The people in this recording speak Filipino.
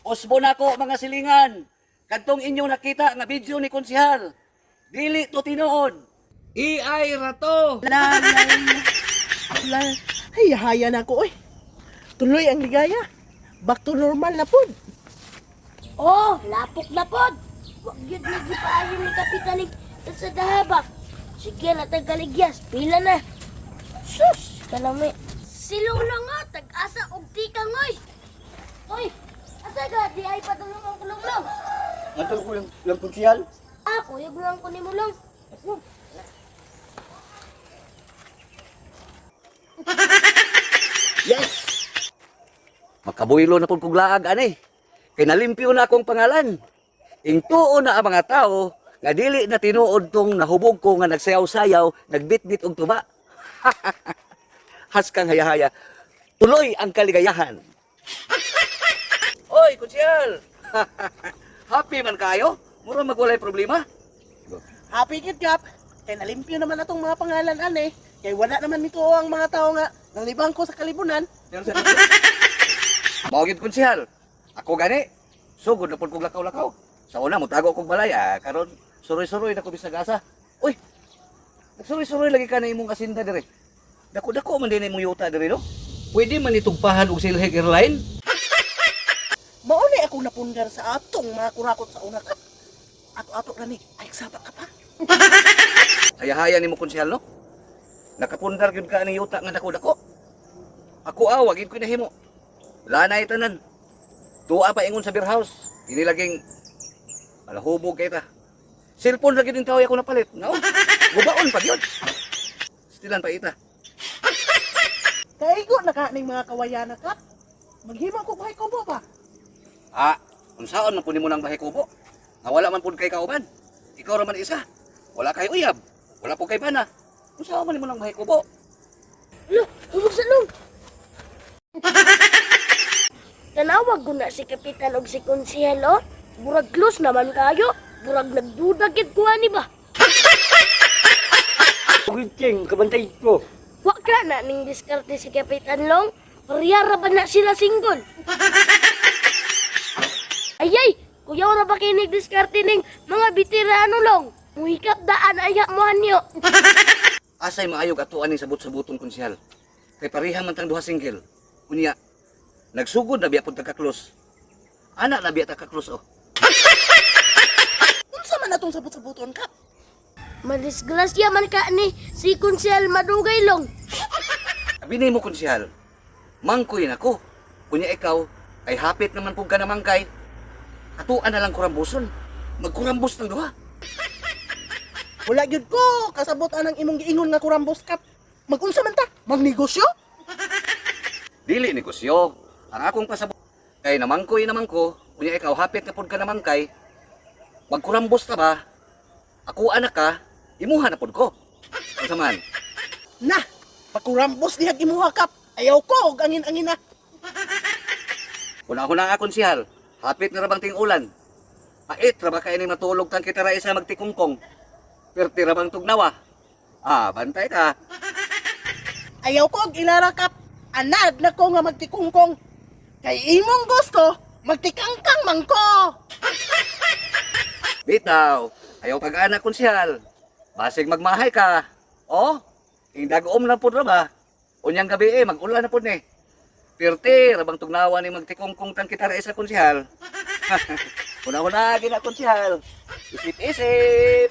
Usbo na ko mga silingan. Kadtong inyong nakita nga video ni konsehal. Dili to tinuod. AI ra to. La. Ay, haya na ko, oy. Tuloy ang ligaya. Back to normal na pod. Oh, lapok na pod. Wag yun nagipaayo ni Kapitanig sa dahabak. Sige na tagaligyas, pila na. Sus, kalami. Silong na nga, tag-asa og tikang oy. Oy, asa ka, di ay padulong ang kulong-long. Nantol ko lang konsehal. Ako, yung lang ko ni mo lang. Yes! Makabuylo na pong kuglaag, ani. Kinalimpyo na akong pangalan. Ingtuon na ang mga tao, nga dili na tinuod tong nahubog ko nga nagsayaw-sayaw, nagbitbit og tuba. Has kang hayahaya. Tuloy ang kaligayahan. Oy, kutsiyal! Happy man kayo? Mura magwalay problema? Happy kid kap. Kay nalimpyo naman atong mga pangalan ane. Kay wala naman nito ang mga tao nga nalibang ko sa kalibunan. Mawagid kunsihal. Ako gani. Sugod na po kong lakaw-lakaw. Sa una, mutago kong balay. Karon suroy-suroy na ko bisagasa. Uy! Nagsuroy-suroy lagi ka na imong asinda dire. Dako-dako man din imong yuta dire, no? Pwede man itugpahan og Silhig Airline? Mauni akong napundar sa atong mga kurakot sa una kap. Ato-ato na ni. Ay, sabak ka pa. Hayahaya ni mo kunsihal, no? Nakapundar gyud ka ani yuta nga dako-dako. Ako wagid ko nahimo. Lanay tanan. Tuwa pa ingon sa beer house. Inilaging malahubog kay ta. Cellphone lagi din tao ako napalit. No? Gubaon pa gyud. Stilan pa ita. Kaigo na ka ning mga kawayan na kap. Maghimo ko bahay ko ba? Unsaon man pud nimo nang bahay kubo? Nga wala man pud kay kauban. Ikaw ra man isa. Wala kay uyab. Wala pud kay bana. Unsaon man nimo nang bahay kubo? Lo, hubog sa lung. Tanawag ko na si Kapitan og si Konsehal, oh. Burag close naman kayo. Burag nagduda gid ko ani ba? King, kabantay ko. Wa ka na ning diskarte si Kapitan Long. Pariyara ba na sila single? Ayay, kuya ra ba kinig diskarte ning mga bitirano Long? Muhikap daan aya mo anyo. Asay maayog atuan ni sabot-sabuton kunsihal. Kay pareha man tang duha single. Unya, nagsugod na biya pud ka-close. Ana na biya ta ka-close oh. Unsa man atong sabot-sabuton kap? Madisgrasya man ka ni si Konsehal Madugay Long. Abinay mo kunsihal. Mangkoy nako. Kunya ikaw ay hapit naman pud ka na mangkay. Atuan na lang kurambuson. Magkurambos ng duha. Wala gyud ko kasabot anang imong giingon nga kurambos kap. Magunsa man ta? Magnegosyo? Dili negosyo. Ang akong pasabot kay namangkoy naman ko. Kunya ikaw hapit na pud ka na mangkay. Magkurambos ta ba? Ako anak ka, imuha na pud ko. Unsa man? Na, pakurambos dihag imuha kap. Ayaw ko og angin-angin na. Una-una akon sihal. Hapit na rabang ting ulan. Pait ra ba kay ni matulog kang kita ra isa magtikungkong. Perti ra bang tugnawa. Bantay ka. Ayaw ko og ilara kap. Anad na ko nga magtikungkong. Kay imong gusto, magtikangkang man ko. Bitaw, ayaw pag-anak kon sihal. Basig magmahay ka. Oh, indagom na pud ra ba? Unyang gabi mag-ulan na pud ni. Perti ra bang tugnawa ni magtikungkong tang kita ra isa kon sihal. Una-una gina kon sihal. Isip-isip.